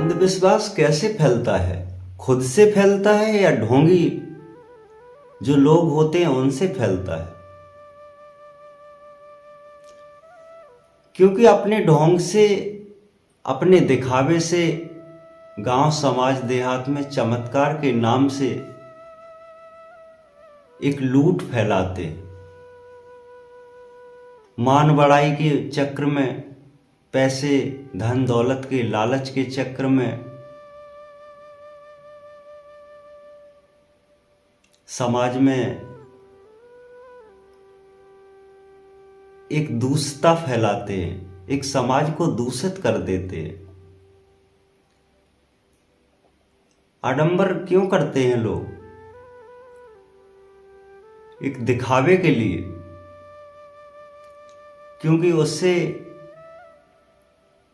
अंधविश्वास कैसे फैलता है? खुद से फैलता है या ढोंगी जो लोग होते हैं उनसे फैलता है? क्योंकि अपने ढोंग से, अपने दिखावे से गांव समाज देहात में चमत्कार के नाम से एक लूट फैलाते, मान बढ़ाई के चक्र में, पैसे धन दौलत के लालच के चक्र में समाज में एक दूषितता फैलाते हैं, एक समाज को दूषित कर देते हैं। आडंबर क्यों करते हैं लोग? एक दिखावे के लिए, क्योंकि उससे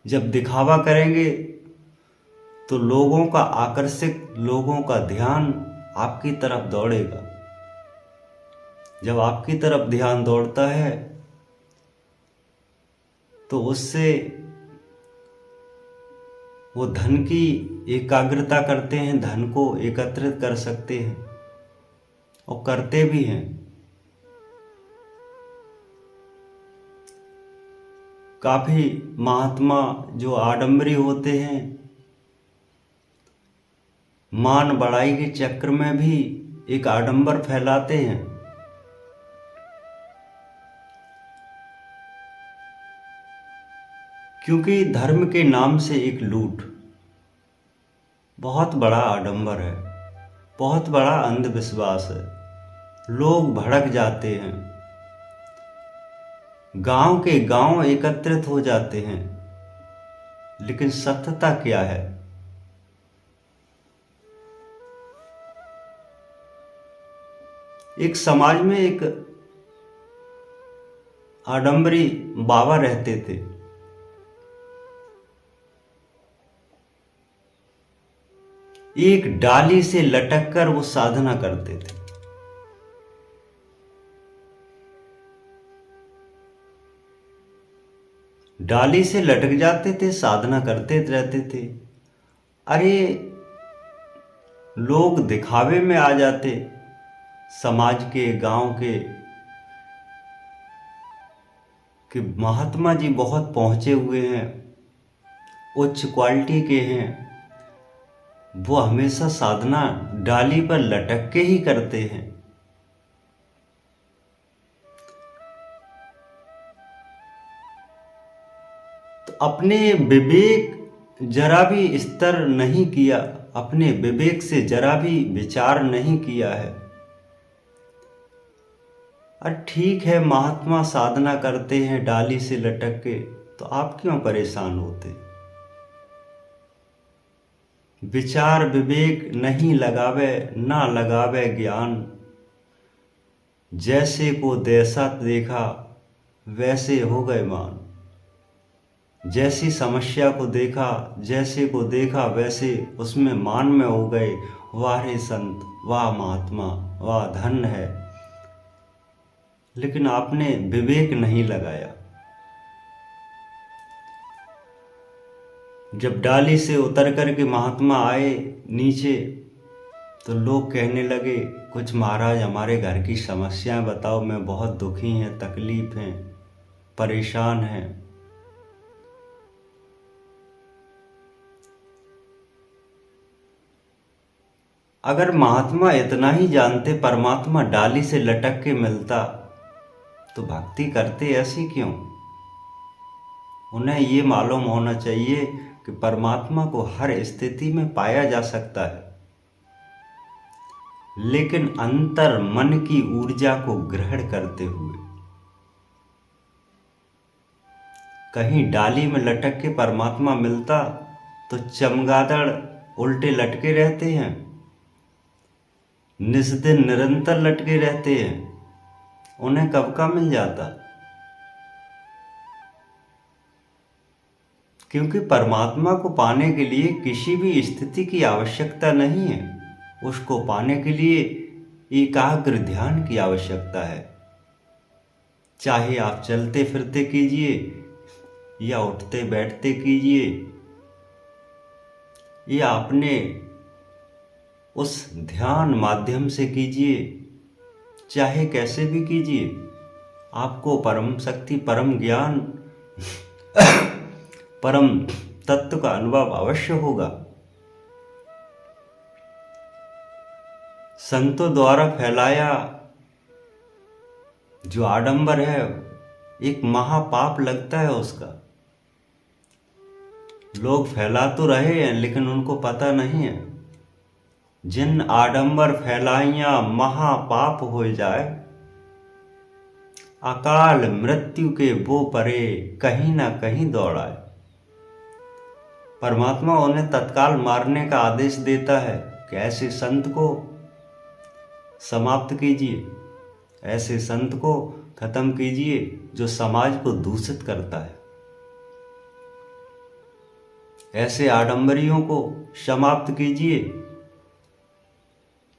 जब दिखावा करेंगे तो लोगों का आकर्षित, लोगों का ध्यान आपकी तरफ दौड़ेगा। जब आपकी तरफ ध्यान दौड़ता है तो उससे वो धन की एकाग्रता करते हैं, धन को एकत्रित कर सकते हैं और करते भी हैं। काफी महात्मा जो आडंबरी होते हैं, मान बढ़ाई के चक्र में भी एक आडंबर फैलाते हैं। क्योंकि धर्म के नाम से एक लूट बहुत बड़ा आडंबर है, बहुत बड़ा अंधविश्वास है। लोग भड़क जाते हैं, गांव के गांव एकत्रित हो जाते हैं, लेकिन सत्यता क्या है? एक समाज में एक आडंबरी बाबा रहते थे। एक डाली से लटक कर वो साधना करते थे। डाली से लटक जाते थे, साधना करते रहते थे। अरे लोग दिखावे में आ जाते, समाज के, गांव के, कि महात्मा जी बहुत पहुंचे हुए हैं, उच्च क्वालिटी के हैं, वो हमेशा साधना डाली पर लटक के ही करते हैं। तो अपने विवेक जरा भी स्तर नहीं किया, अपने विवेक से जरा भी विचार नहीं किया है। और ठीक है, महात्मा साधना करते हैं डाली से लटक के, तो आप क्यों परेशान होते? विचार विवेक नहीं लगावे, ना लगावे ज्ञान। जैसे को जैसा देखा वैसे हो गए मान। जैसी समस्या को देखा, जैसे को देखा वैसे उसमें मान में हो गए। वाह रे संत, वाह महात्मा, वाह धन है। लेकिन आपने विवेक नहीं लगाया। जब डाली से उतर करके महात्मा आए नीचे, तो लोग कहने लगे, कुछ महाराज हमारे घर की समस्याएं बताओ, मैं बहुत दुखी हैं, तकलीफ हैं, परेशान हैं। अगर महात्मा इतना ही जानते, परमात्मा डाली से लटक के मिलता, तो भक्ति करते ऐसी क्यों? उन्हें ये मालूम होना चाहिए कि परमात्मा को हर स्थिति में पाया जा सकता है, लेकिन अंतर मन की ऊर्जा को ग्रहण करते हुए। कहीं डाली में लटक के परमात्मा मिलता तो चमगादड़ उल्टे लटके रहते हैं, निस्दिन निरंतर लटके रहते हैं, उन्हें कब का मिल जाता? क्योंकि परमात्मा को पाने के लिए किसी भी स्थिति की आवश्यकता नहीं है। उसको पाने के लिए एकाग्र ध्यान की आवश्यकता है। चाहे आप चलते फिरते कीजिए या उठते बैठते कीजिए, या अपने उस ध्यान माध्यम से कीजिए, चाहे कैसे भी कीजिए, आपको परम शक्ति, परम ज्ञान, परम तत्व का अनुभव अवश्य होगा। संतों द्वारा फैलाया जो आडंबर है एक महापाप लगता है उसका। लोग फैला तो रहे हैं लेकिन उनको पता नहीं है, जिन आडंबर फैलाइया महापाप हो जाए, अकाल मृत्यु के वो परे कहीं ना कहीं दौड़ाए। परमात्मा उन्हें तत्काल मारने का आदेश देता है कि ऐसे संत को समाप्त कीजिए, ऐसे संत को खत्म कीजिए जो समाज को दूषित करता है, ऐसे आडंबरियों को समाप्त कीजिए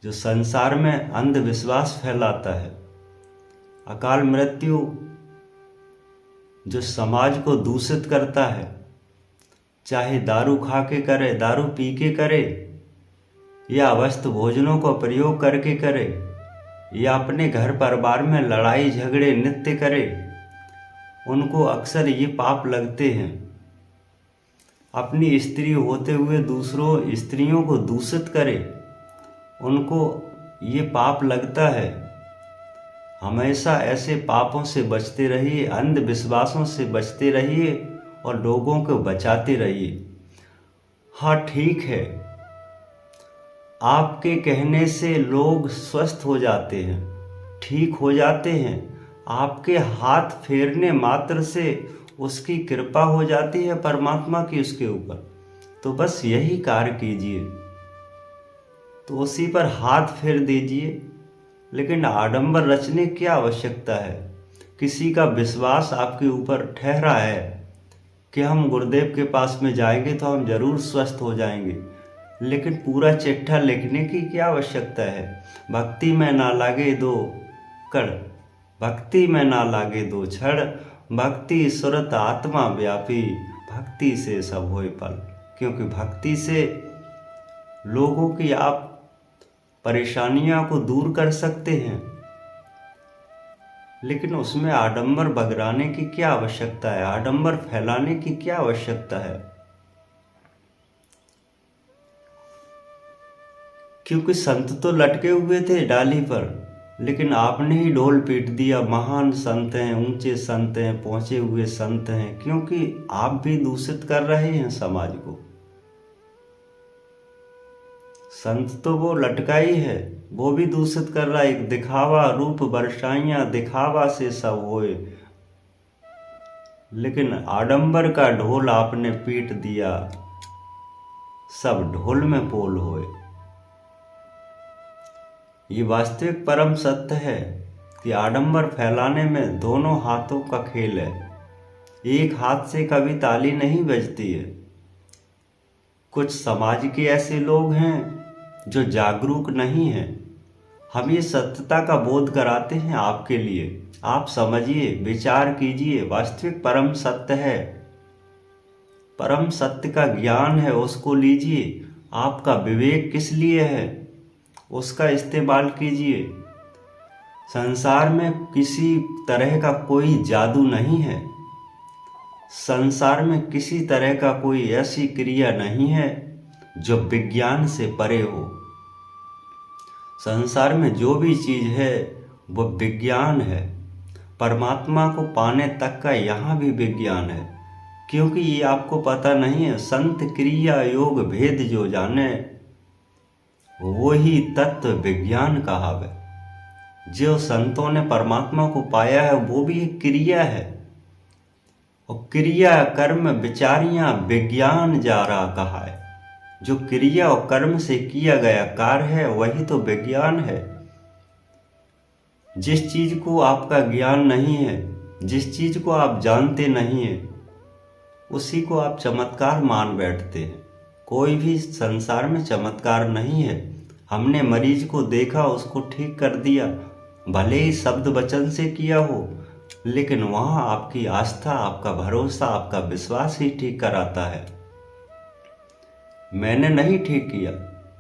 जो संसार में अंधविश्वास फैलाता है, अकाल मृत्यु जो समाज को दूषित करता है, चाहे दारू खा के करे, दारू पी के करे, या अवस्थ भोजनों का प्रयोग करके करे, या अपने घर परिवार में लड़ाई झगड़े नित्य करे, उनको अक्सर ये पाप लगते हैं। अपनी स्त्री होते हुए दूसरों स्त्रियों को दूषित करे, उनको ये पाप लगता है। हमेशा ऐसे पापों से बचते रहिए, अंधविश्वासों से बचते रहिए और लोगों को बचाते रहिए। हाँ ठीक है, आपके कहने से लोग स्वस्थ हो जाते हैं, ठीक हो जाते हैं, आपके हाथ फेरने मात्र से उसकी कृपा हो जाती है परमात्मा की उसके ऊपर। तो बस यही कार्य कीजिए, तो उसी पर हाथ फेर दीजिए। लेकिन आडंबर रचने की क्या आवश्यकता है? किसी का विश्वास आपके ऊपर ठहरा है कि हम गुरुदेव के पास में जाएंगे तो हम जरूर स्वस्थ हो जाएंगे, लेकिन पूरा चिट्ठा लिखने की क्या आवश्यकता है? भक्ति में ना लागे दो कड़, भक्ति में ना लागे दो छड़, भक्ति सुरत आत्मा व्यापी, भक्ति से सब होए फल। क्योंकि भक्ति से लोगों की आप परेशानियां को दूर कर सकते हैं, लेकिन उसमें आडंबर बगराने की क्या आवश्यकता है? आडंबर फैलाने की क्या आवश्यकता है? क्योंकि संत तो लटके हुए थे डाली पर, लेकिन आपने ही ढोल पीट दिया, महान संत हैं, ऊंचे संत हैं, पहुंचे हुए संत हैं, क्योंकि आप भी दूषित कर रहे हैं समाज को। संत तो वो लटका ही है, वो भी दूषित कर रहा है। एक दिखावा रूप बरसाइयां, दिखावा से सब होए, लेकिन आडंबर का ढोल आपने पीट दिया, सब ढोल में पोल होए। ये वास्तविक परम सत्य है कि आडंबर फैलाने में दोनों हाथों का खेल है, एक हाथ से कभी ताली नहीं बजती है। कुछ समाज के ऐसे लोग हैं जो जागरूक नहीं हैं। हम ये सत्यता का बोध कराते हैं आपके लिए, आप समझिए, विचार कीजिए। वास्तविक परम सत्य है, परम सत्य का ज्ञान है, उसको लीजिए। आपका विवेक किस लिए है, उसका इस्तेमाल कीजिए। संसार में किसी तरह का कोई जादू नहीं है, संसार में किसी तरह का कोई ऐसी क्रिया नहीं है जो विज्ञान से परे हो। संसार में जो भी चीज है वो विज्ञान है। परमात्मा को पाने तक का यहाँ भी विज्ञान है, क्योंकि ये आपको पता नहीं है। संत क्रिया योग भेद जो जाने, वो ही तत्व विज्ञान कहावे। जो संतों ने परमात्मा को पाया है वो भी एक क्रिया है, और क्रिया कर्म विचारियां विज्ञान जा रहा कहा है। जो क्रिया और कर्म से किया गया कार्य है वही तो विज्ञान है। जिस चीज को आपका ज्ञान नहीं है, जिस चीज को आप जानते नहीं है, उसी को आप चमत्कार मान बैठते हैं। कोई भी संसार में चमत्कार नहीं है। हमने मरीज को देखा, उसको ठीक कर दिया, भले ही शब्द वचन से किया हो, लेकिन वहां आपकी आस्था, आपका भरोसा, आपका विश्वास ही ठीक कराता है। मैंने नहीं ठीक किया,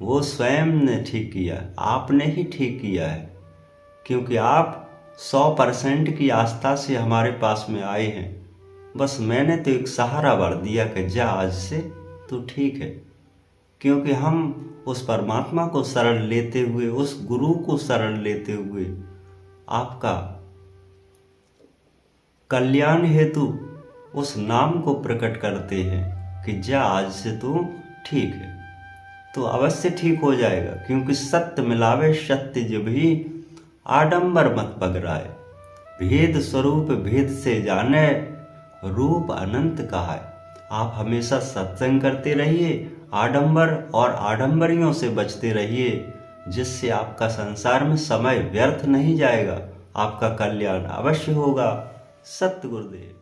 वो स्वयं ने ठीक किया, आपने ही ठीक किया है, क्योंकि आप 100% की आस्था से हमारे पास में आए हैं। बस मैंने तो एक सहारा भर दिया कि जा आज से तू ठीक है, क्योंकि हम उस परमात्मा को शरण लेते हुए, उस गुरु को शरण लेते हुए आपका कल्याण हेतु उस नाम को प्रकट करते हैं कि जा आज से तू ठीक है। तो अवश्य ठीक हो जाएगा, क्योंकि सत्य मिलावे सत्य जिभि, आडंबर मत पगराए। भेद स्वरूप भेद से जाने, रूप अनंत कहा है। आप हमेशा सत्संग करते रहिए, आडंबर और आडंबरियों से बचते रहिए, जिससे आपका संसार में समय व्यर्थ नहीं जाएगा, आपका कल्याण अवश्य होगा। सत्य गुरुदेव।